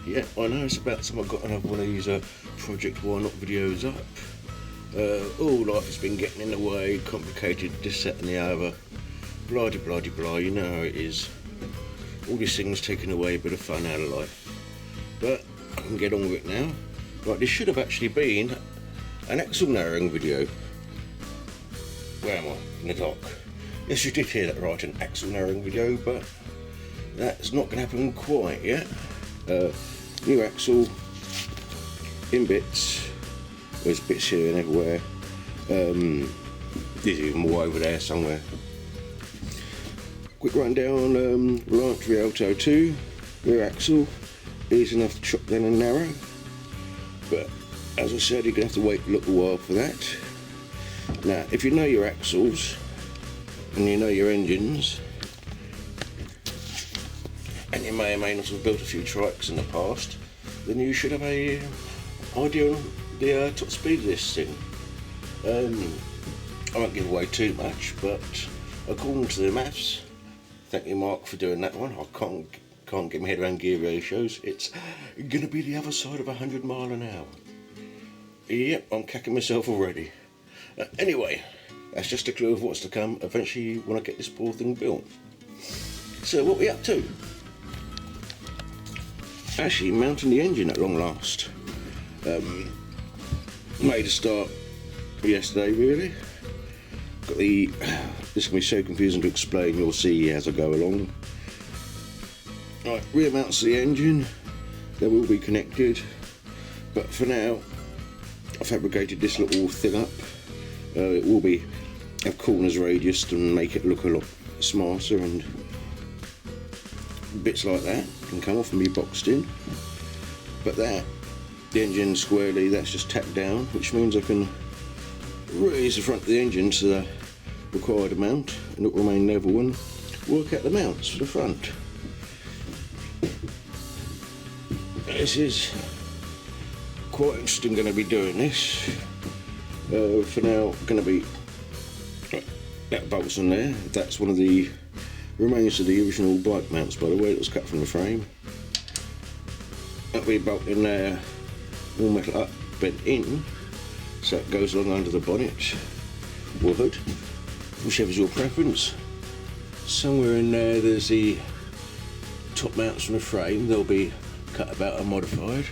Yeah, I know it's about time I got another one of these Project Why Not videos up. Life has been getting in the way, complicated, this, that and the other. Blah de blah de blah, you know how it is. All these things taking away a bit of fun out of life. But I can get on with it now. Right, this should have actually been an axle narrowing video. Where am I? In the dark. Yes, you did hear that right, an axle narrowing video, but that's not going to happen quite yet. New axle in bits. There's bits here and everywhere. There's even more over there somewhere. Quick rundown. Launch Rialto 2 rear axle, easy enough to chop down and narrow, but as I said, you're going to have to wait a little while for that. Now, if you know your axles and you know your engines, and you may or may not have built a few trikes in the past, then you should have a idea on the top speed of this thing. I won't give away too much, but according to the maths, thank you Mark for doing that one, I can't get my head around gear ratios, it's going to be the other side of 100 miles an hour. Yep, I'm cacking myself already. Anyway, that's just a clue of what's to come eventually when I get this poor thing built. So what are we up to? Actually mounting the engine at long last. Made a start yesterday really. Got the, this can be so confusing to explain, you'll see as I go along. Right, rear mounts to the engine, they will be connected, but for now I fabricated this little thing up. It will be have corners radiused and make it look a lot smarter, and bits like that can come off and be boxed in. But that, the engine squarely, that's just tacked down, which means I can raise the front of the engine to the required amount and it will remain level and work out the mounts for the front. This is quite interesting, going to be doing this. For now, going to be that bolts on there. That's one of the remains of the original bike mounts, by the way, that was cut from the frame. That'll be bolted in there, all metal up, bent in, so it goes along under the bonnet or hood, whichever's your preference. Somewhere in there there's the top mounts from the frame, they'll be cut about and modified,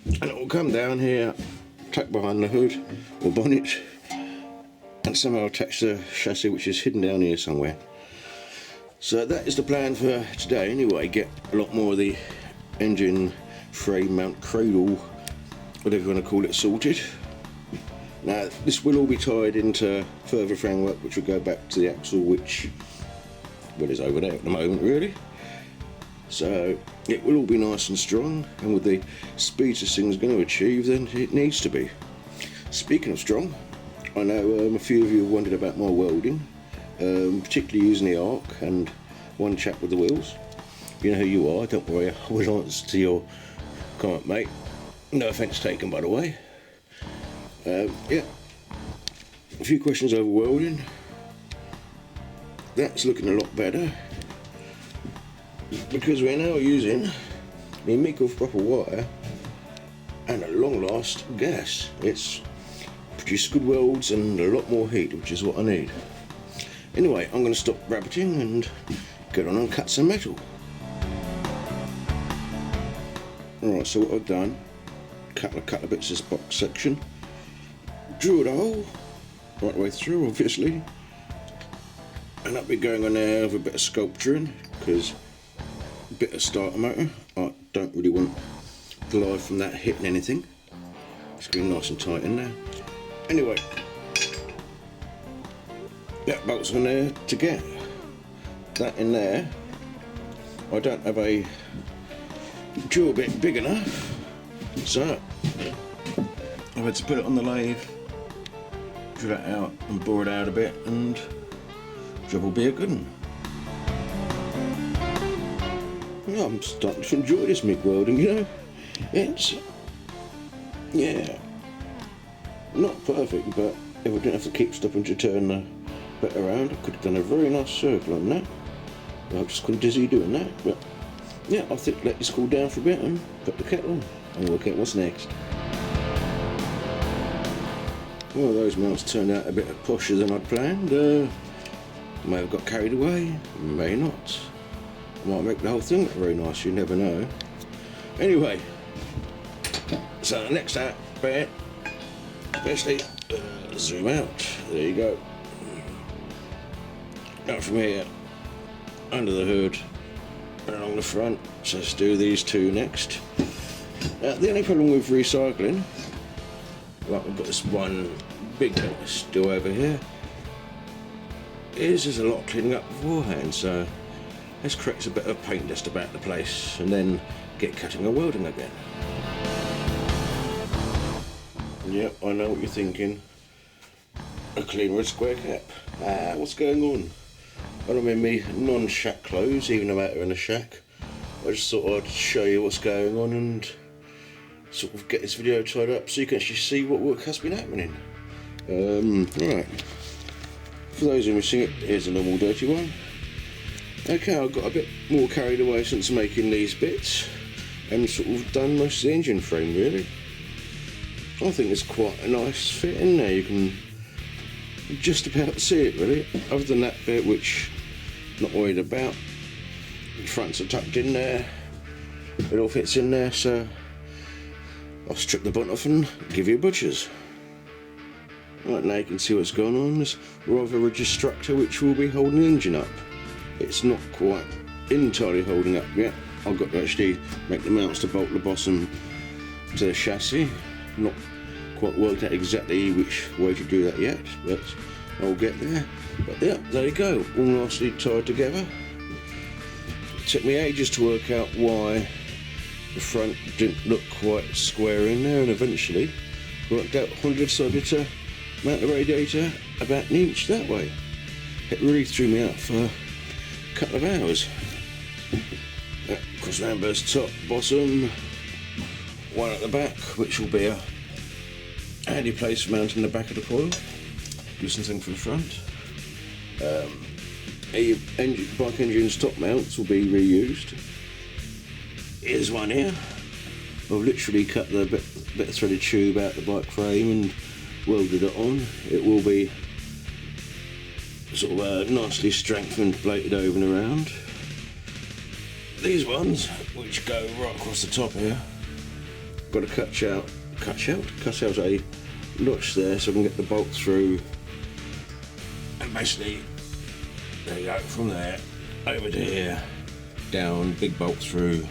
and it will come down here, tucked behind the hood or bonnet, and somehow attach the chassis, which is hidden down here somewhere. So that is the plan for today anyway, get a lot more of the engine frame mount cradle, whatever you want to call it, sorted. Now this will all be tied into further framework which will go back to the axle, which well is over there at the moment really. So it will all be nice and strong, and with the speed this thing's going to achieve, then it needs to be. Speaking of strong, I know a few of you have wondered about my welding, particularly using the arc and one chap with the wheels. You know who you are, don't worry, I will answer to your comment mate. No offence taken by the way. Yeah, a few questions over welding. That's looking a lot better, because we're now using the meek of proper wire and at long last gas. It's produced good welds and a lot more heat, which is what I need. Anyway, I'm going to stop rabbiting and get on and cut some metal. Alright, so what I've done, cut a couple of bits of this box section, drilled a hole right the way through obviously, and I'll be going on there with a bit of sculpturing, because a bit of starter motor, I don't really want the live from that hitting anything. It's going to be nice and tight in there. Anyway, that bolt's on there to get that in there. I don't have a drill bit big enough, so I've had to put it on the lathe, drill it out and bore it out a bit, and the job will be a good one. Yeah, I'm starting to enjoy this MIG welding, you know. It's, yeah, not perfect, but if I didn't have to keep stopping to turn the bit around, I could have done a very nice circle on that. I just couldn't dizzy doing that, but yeah, I think let this cool down for a bit and put the kettle on and work out what's next. Well, those mounts turned out a bit posher than I'd planned. May have got carried away, may not. I might make the whole thing look very nice, you never know. Anyway, so the next bit, especially zoom out, there you go. Now from here, under the hood, and along the front, so let's do these two next. The only problem with recycling, well, we've got this one big still over here, is there's a lot of cleaning up beforehand, so let's create a bit of paint dust about the place and then get cutting and welding again. Yep, I know what you're thinking. A clean red square cap. What's going on? When I'm in me non-shack clothes, even though I'm out in a shack, I just thought I'd show you what's going on and sort of get this video tied up so you can actually see what work has been happening. Right. For those who are missing it, here's a normal dirty one. Okay, I've got a bit more carried away since making these bits and sort of done most of the engine frame really. I think it's quite a nice fit in there, you can just about see it really, other than that bit which I'm not worried about. The fronts are tucked in there, it all fits in there, so I'll strip the bunt off and give you a butcher's. Right, now you can see what's going on. This rather rigid structure which will be holding the engine up. It's not quite entirely holding up yet. I've got to actually make the mounts to bolt the bottom to the chassis. Not quite worked out exactly which way to do that yet, but I'll get there. But yeah, there you go, all nicely tied together. It took me ages to work out why the front didn't look quite square in there, and eventually worked out I decided to mount the radiator about an inch that way. It really threw me out for a couple of hours. Cross members top, bottom, one at the back, which will be a handy place for mounting the back of the coil. Do something for the front. Bike engine's top mounts will be reused. Here's one here. I've literally cut the bit of threaded tube out the bike frame and welded it on. It will be sort of nicely strengthened, plated over and around. These ones, which go right across the top here, got to cut out a notch there so I can get the bolt through, and basically there you go, from there over to here, down, big bolt through,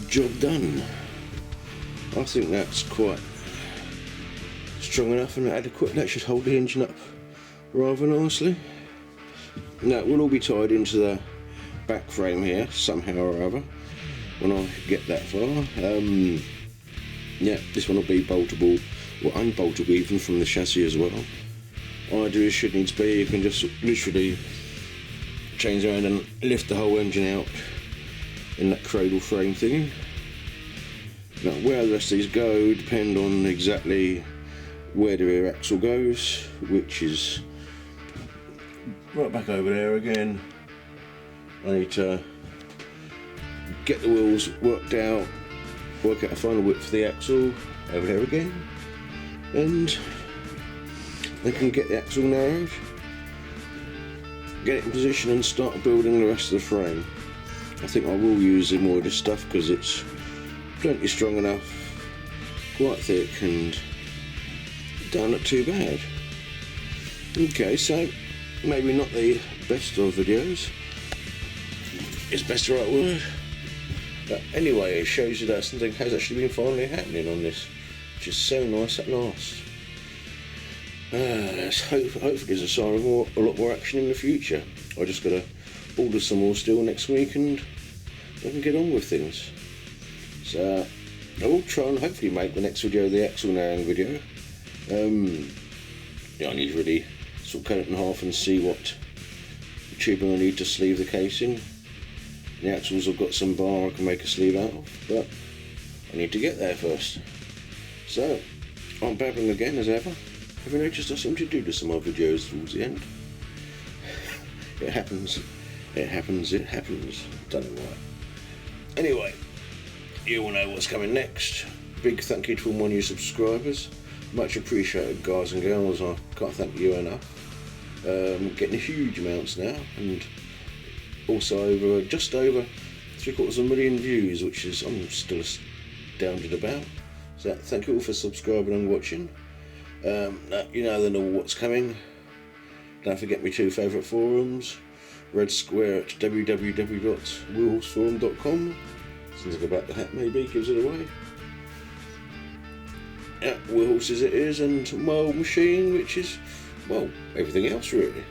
job done. I think that's quite strong enough and adequate. That should hold the engine up rather nicely. Now it will all be tied into the back frame here somehow or other when I get that far. Yeah, this one will be boltable or unboltable even from the chassis as well. All I do is should need to be, you can just literally change around and lift the whole engine out in that cradle frame thing. Now where the rest of these go depend on exactly where the rear axle goes, which is right back over there again. I need to get the wheels worked out, work out a final width for the axle over there again, and then can get the axle narrowed, get it in position and start building the rest of the frame. I think I will use more of this stuff because it's plenty strong enough, quite thick, and don't look too bad. Okay, so maybe not the best of videos, is best the right word, but anyway it shows you that something has actually been finally happening on this, which is so nice at last. Hopefully there's a sign of a lot more action in the future. I just got to order some more steel next week and I can get on with things. So I will try and hopefully make the next video the axle narrowing video. Yeah, I need to really sort of cut it in half and see what tubing I need to sleeve the casing. The axles have got some bar I can make a sleeve out of, but I need to get there first. So I'm babbling again as ever. Have you noticed I seem to do this in my videos towards the end? It happens, don't know why. Anyway, you all know what's coming next. Big thank you to all my new subscribers. Much appreciated, guys and girls. I can't thank you enough. Getting huge amounts now, and also just over 750,000 views, which is I'm still astounded about. So thank you all for subscribing and watching. Now, you know then all what's coming. Don't forget my 2 favourite forums. Red Square at www.wheelsforum.com. Something about the hat maybe gives it away. Yeah, Wheels it is, and my old machine, which is, well, everything else really.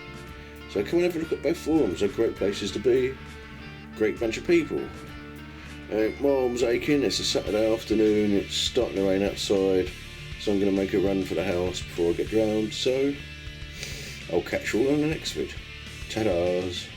So come and have a look at both forums. They're great places to be. Great bunch of people. My arm's aching. It's a Saturday afternoon. It's starting to rain outside, so I'm going to make a run for the house before I get drowned. So I'll catch you all on the next vid. Ta-da's.